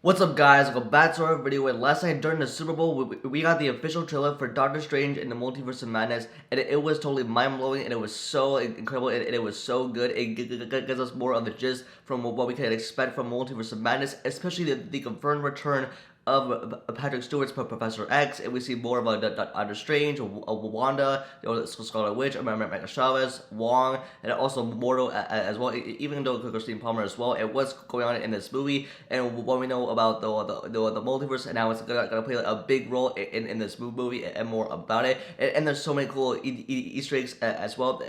What's up, guys? Welcome back to our video. And last night during the Super Bowl, we got the official trailer for Doctor Strange in the Multiverse of Madness, and it was totally mind-blowing, and it was so incredible, and it was so good. It gives us more of the gist from what we can expect from Multiverse of Madness, especially the confirmed return of Patrick Stewart's Professor X, and we see more about Doctor Strange, Wanda, Scarlet Witch, Chavez, Wong, and also Mortal as well. Even though Christine Palmer as well, it was going on in this movie, and what we know about the multiverse, and now it's gonna play a big role in this movie, and more about it. And there's so many cool Easter eggs as well.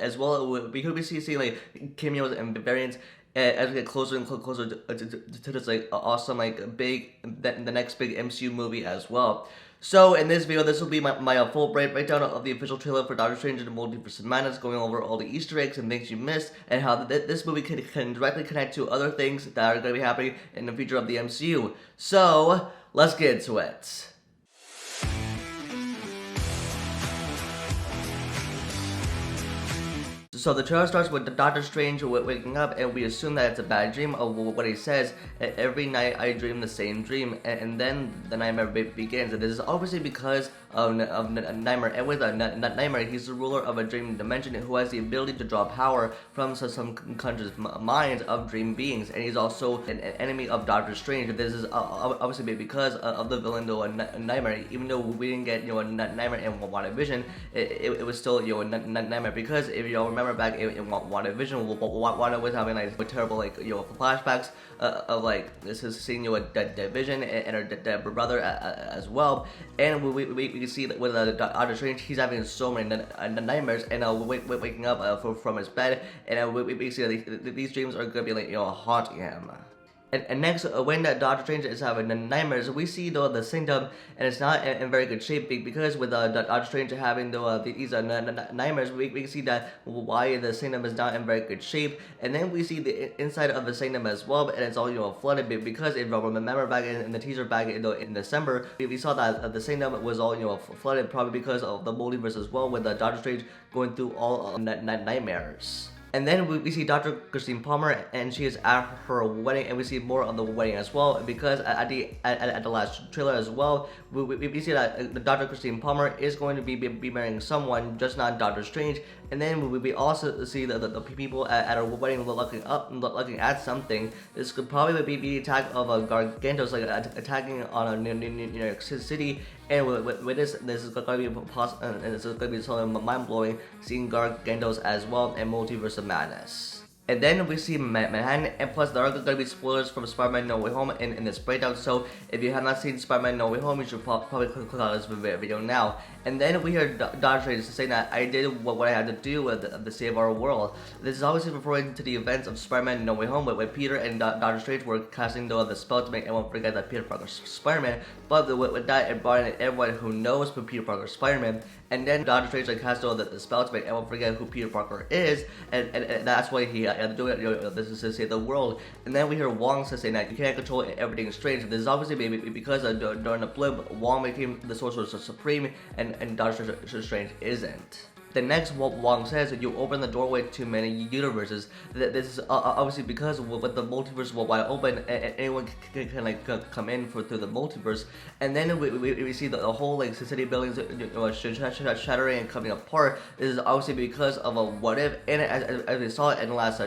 We could be seeing like cameos and variants as we get closer and closer to this like awesome the next big MCU movie as well. So in this video, this will be my full breakdown of the official trailer for Doctor Strange in the Multiverse of Madness, going over all the Easter eggs and things you missed, and how this movie can directly connect to other things that are going to be happening in the future of the MCU. So let's get into it. So the trailer starts with Doctor Strange waking up, and we assume that it's a bad dream of what he says. Every night I dream the same dream, and then the nightmare begins. And this is obviously because of Nightmare. And with Nightmare, he's the ruler of a dream dimension who has the ability to draw power from some countries' minds of dream beings. And he's also an enemy of Doctor Strange. This is obviously because of the villain Nightmare. Even though we didn't get Nightmare in WandaVision, it was still Nightmare, because if you all remember back in WandaVision, Wanda was having like terrible flashbacks of like this is seeing a dead Vision and her dead brother as well. And we can see that with Doctor Strange, he's having so many nightmares, and waking up from his bed, and we see that these dreams are gonna be like haunting him. And next, when Doctor Strange is having the nightmares, we see the Kingdom, and it's not in very good shape, because with Doctor Strange having these nightmares, we can see that why the Kingdom is not in very good shape. And then we see the inside of the Kingdom as well, and it's all flooded, because if you remember back in the teaser back in December, we saw that the Kingdom was all flooded, probably because of the multiverse as well, with Doctor Strange going through all nightmares. And then we see Dr. Christine Palmer, and she is at her wedding, and we see more of the wedding as well, because at the last trailer as well, we see that Dr. Christine Palmer is going to be marrying someone, just not Doctor Strange. And then we also see the people at her wedding looking at something. This could probably be the attack of a Gargantos, like attacking on a New York City. And with this is going to be possible, and this is going to be something mind-blowing, seeing Gargantos as well in Multiverse of Madness. And then we see Manhattan, and plus there are going to be spoilers from Spider-Man No Way Home in this breakdown, so if you have not seen Spider-Man No Way Home, you should probably click on this video now. And then we hear Doctor Strange saying that I did what I had to do to save our world. This is obviously referring to the events of Spider-Man No Way Home, when Peter and Doctor Strange were casting the spell to make everyone forget that Peter Parker's Spider-Man, but with that it brought in everyone who knows who Peter Parker's Spider-Man. And then Doctor Strange cast the spell to make everyone forget who Peter Parker is, and that's why he had to do it. This is to save the world. And then we hear Wong saying that you can't control everything strange. This is obviously because during the blip, Wong became the Sorcerer Supreme, and Doctor Strange isn't. The next, what Wong says, you open the doorway to many universes. This is obviously because with the multiverse wide open, anyone can like come in through the multiverse. And then we see the whole like city buildings shattering and coming apart. This is obviously because of a what if, and as we saw it in the last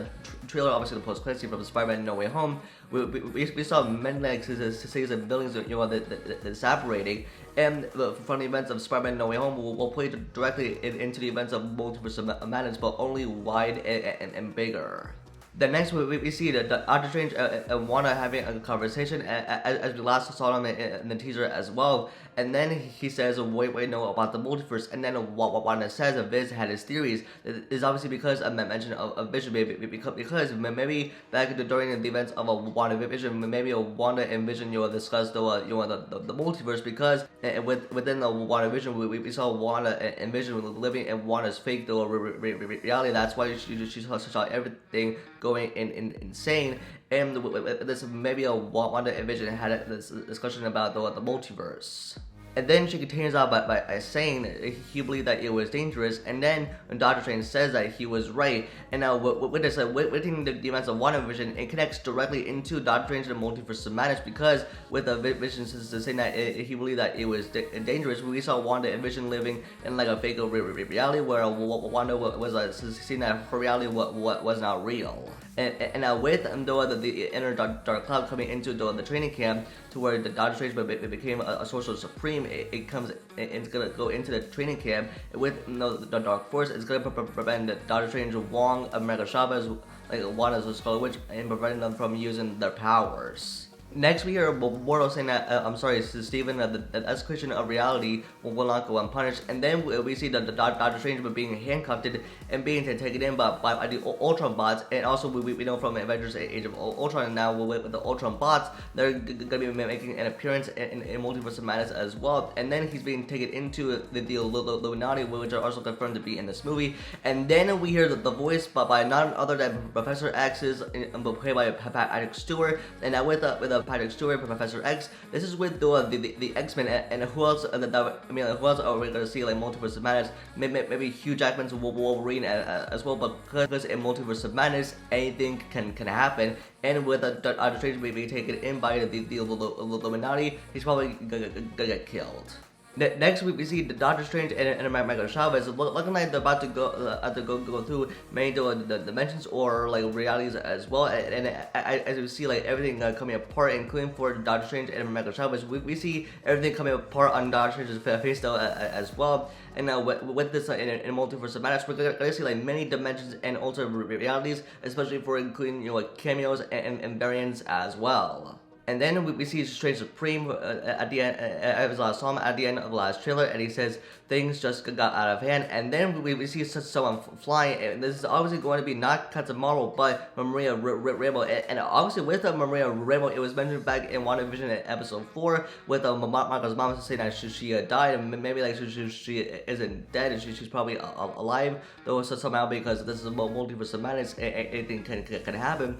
trailer, obviously the post-credits from Spider-Man No Way Home, we saw many like cities and buildings that separating, and from the events of Spider-Man No Way Home will play directly into the events of Multiverse of Madness, but only wide and bigger. Then next we see that Doctor Strange and Wanda having a conversation, as we last saw them in the teaser as well. And then he says, wait, no, about the multiverse. And then what Wanda says, Viz had his theories. Is obviously because of mention of Vision, because maybe back during the events of a WandaVision, maybe Wanda and Vision discussed the multiverse, because within the WandaVision we saw Wanda and Vision living in Wanda's fake reality. That's why she saw everything going insane. And this maybe Wanda and Vision had this discussion about the multiverse. And then she continues out by saying he believed that it was dangerous, and then Doctor Strange says that he was right. And now with this, within the events of WandaVision, it connects directly into Doctor Strange and the Multiverse of Madness, because with the Vision saying that he believed that it was dangerous, we saw Wanda and Vision living in like a fake reality where Wanda was seeing that her reality was not real. And now with the inner dark cloud coming into the training camp, to where the Doctor Strange became a sorcerer supreme, it's gonna go into the training camp with the Dark Force. It's gonna prevent Doctor Strange, Wong, America Chavez, like Wanda's Scarlet Witch, and preventing them from using their powers. Next, we hear Mordo saying that, I'm sorry, Stephen, that the execution of reality will not go unpunished. And then we see the Doctor Strange being handcuffed and being taken in by the Ultron bots. And also, we know from Avengers Age of Ultron now, with the Ultron bots, they're going to be making an appearance in Multiverse of Madness as well. And then he's being taken into the Illuminati, which are also confirmed to be in this movie. And then we hear the voice by none other than Professor X, played by Patrick Stewart. And now with Patrick Stewart, Professor X. This is with the X-Men, and who else? Who else are we gonna see like Multiverse of Madness? Maybe Hugh Jackman's Wolverine as well. But because in Multiverse of Madness, anything can happen. And with Doctor Strange being taken in by the Illuminati, he's probably gonna get killed. Next we see the Doctor Strange and America Chavez looking like they're about to go through many the dimensions or like realities as well, and as we see like everything coming apart, including for Doctor Strange and America Chavez, we see everything coming apart on Doctor Strange's face though as well. And now with this in Multiverse of Madness, we're gonna see like many dimensions and alternate realities, especially for including like cameos and variants as well. And then we see Strange Supreme at the end, as I saw him at the end of the last trailer, and he says things just got out of hand. And then we see someone flying, and this is obviously going to be not Captain Marvel, but Maria Rambeau. And obviously with Maria Rambeau, it was mentioned back in WandaVision in episode 4 with Marco's mom saying that she died, and maybe like she isn't dead, and she's probably alive, though somehow, because this is a Multiverse of Madness, anything can happen.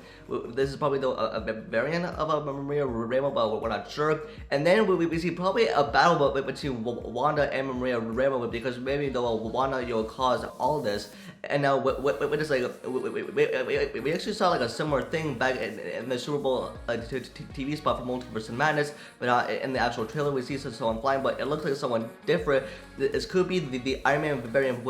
This is probably a variant of Maria Rambeau, but we're not sure. And then we see probably a battle between Wanda and Maria Rambeau, because maybe Wanda caused all this. And now with this, like we actually saw like a similar thing back in the Super Bowl TV spot for Multiverse of Madness, but in the actual trailer we see someone flying, but it looks like someone different. This could be the Iron Man variant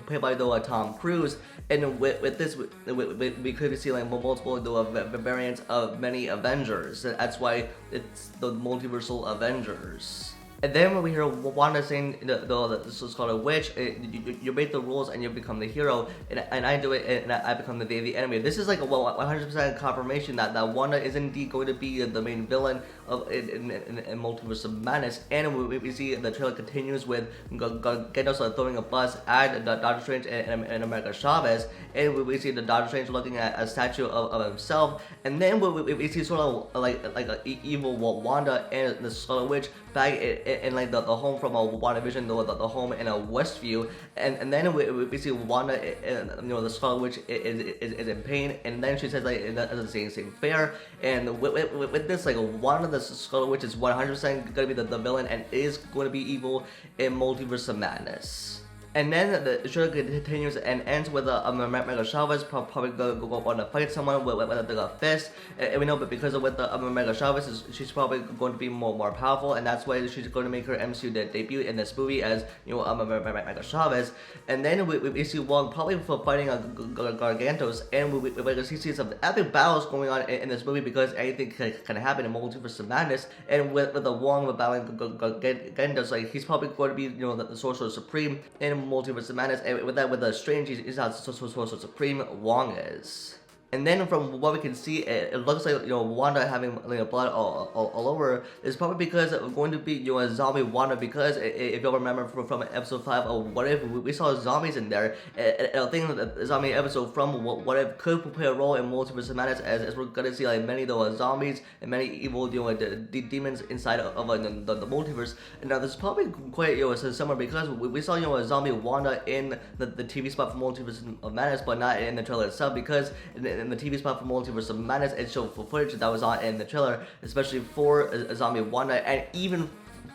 played by Tom Cruise. And with this, we could see like multiple variants of many Avengers. That's why it's the multiversal Avengers. And then when we hear Wanda saying the Scarlet Witch, you break the rules and you become the hero, and I do it and I become the enemy. This is like a 100% confirmation that Wanda is indeed going to be the main villain of in Multiverse of Madness. And we see the trailer continues with Gargantos throwing a bus at Doctor Strange and America Chavez, and we see the Doctor Strange looking at a statue of himself. And then we see sort of like an evil Wanda and the Scarlet Witch back in like the home from WandaVision, the home in a Westview, and then we see Wanda, the Scarlet Witch is in pain, and then she says like it doesn't seem fair. And with this, like Wanda the Scarlet Witch is 100% gonna be the villain and is going to be evil in Multiverse of Madness. And then the show continues and ends with America Chavez probably go on to fight someone with a fist. And we know, but because of America Chavez, she's probably going to be more powerful, and that's why she's going to make her MCU debut in this movie as America Chavez. And then we see Wong probably fighting Gargantos, and we see some epic battles going on in this movie, because anything can happen in Multiverse of Madness. And with the Wong battling Gargantos, like he's probably going to be the Sorcerer Supreme in Multiverse of Madness, and with the Strange, he's not Sorcerer Supreme, Wong is. And then from what we can see, it looks like Wanda having blood all over is probably because it's going to be a zombie Wanda, because if you'll remember from episode 5 of What If, we saw zombies in there. And I think the zombie episode from What If could play a role in Multiverse of Madness, as we're gonna see like many zombies and many evil demons inside of the multiverse. And now this is probably quite similar, because we saw a zombie Wanda in the TV spot for Multiverse of Madness, but not in the trailer itself, because in the TV spot for Multiverse of Madness, it showed footage that was on in the trailer, especially for a zombie Wanda, and even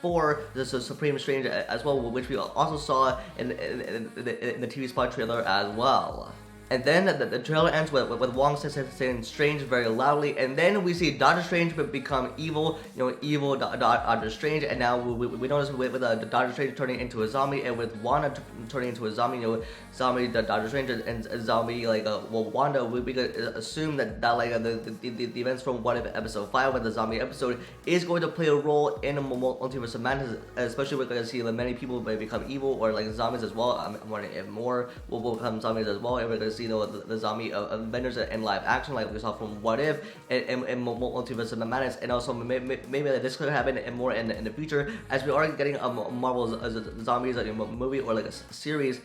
for the Supreme Strange as well, which we also saw in the TV spot trailer as well. And then the trailer ends with Wong saying Strange very loudly, and then we see Doctor Strange become evil, evil Doctor Strange, and now we notice with Doctor Strange turning into a zombie, and with Wanda turning into a zombie, zombie Doctor Strange and zombie Wanda, we could assume that the events from What If episode 5, with the zombie episode, is going to play a role in Multiverse of Madness, especially we're going to see many people may become evil or zombies as well. I'm wondering if more will become zombies as well, and we're going to see the zombie Avengers in live action, like we saw from What If and Multiverse of Madness, and also maybe this could happen and more in the future, as we are getting a Marvel's zombies movie or a series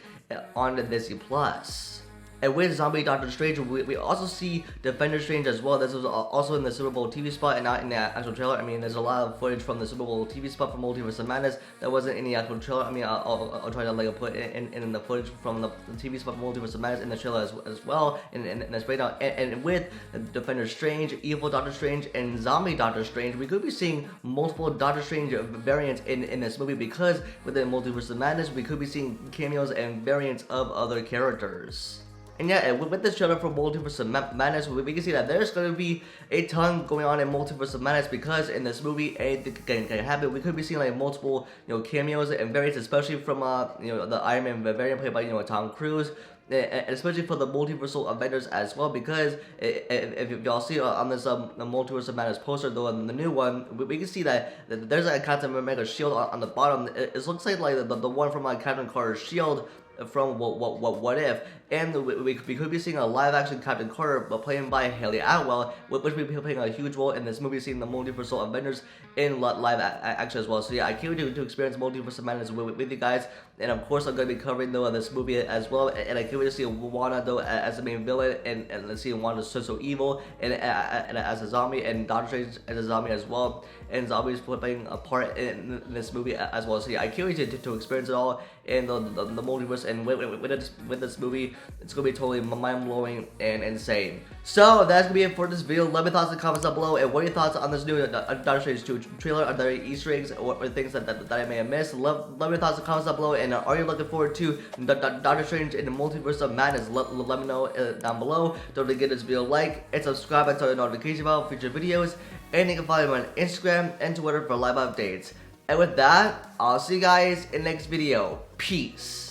on Disney Plus. And with Zombie Doctor Strange, we also see Defender Strange as well. This was also in the Super Bowl TV spot and not in the actual trailer. I mean, there's a lot of footage from the Super Bowl TV spot for Multiverse of Madness that wasn't in the actual trailer. I mean, I'll try to put in the footage from the TV spot for Multiverse of Madness in the trailer as well, in this breakdown. And with Defender Strange, Evil Doctor Strange, and Zombie Doctor Strange, we could be seeing multiple Doctor Strange variants in this movie, because within Multiverse of Madness, we could be seeing cameos and variants of other characters. And yeah, with this trailer for Multiverse of Madness, we can see that there's going to be a ton going on in Multiverse of Madness, because in this movie, anything can happen. We could be seeing multiple cameos and variants, especially from the Iron Man variant played by Tom Cruise. And especially for the Multiversal Avengers as well, because if y'all see on this the Multiverse of Madness poster, though, the new one, we can see that there's a Captain America shield on the bottom. It looks like the one from Captain Carter's shield from What If, and we could be seeing a live action Captain Carter, but played by Haley Atwell, which will be playing a huge role in this movie, seeing the Multiversal Avengers in live action as well. So yeah, I can't wait to experience Multiverse of Madness with you guys, and of course I'm going to be covering this movie as well, and I can't wait to see Wanda though as the main villain, and seeing Wanda so evil and as a zombie, and Doctor Strange as a zombie as well, and zombies playing a part in this movie as well. So yeah, I can't wait to experience it all in the multiverse, and with this movie, it's gonna be totally mind-blowing and insane. So that's gonna be it for this video. Let me know thoughts in the comments down below, and what are your thoughts on this new Doctor Strange 2 trailer? Are there Easter eggs or things that I may have missed? Let me know thoughts in the comments down below, and are you looking forward to Doctor Strange in the Multiverse of Madness? Let me know down below. Don't forget to give this video a like and subscribe and turn on the notification bell for future videos, and you can follow me on Instagram and Twitter for live updates. And with that, I'll see you guys in the next video. Peace.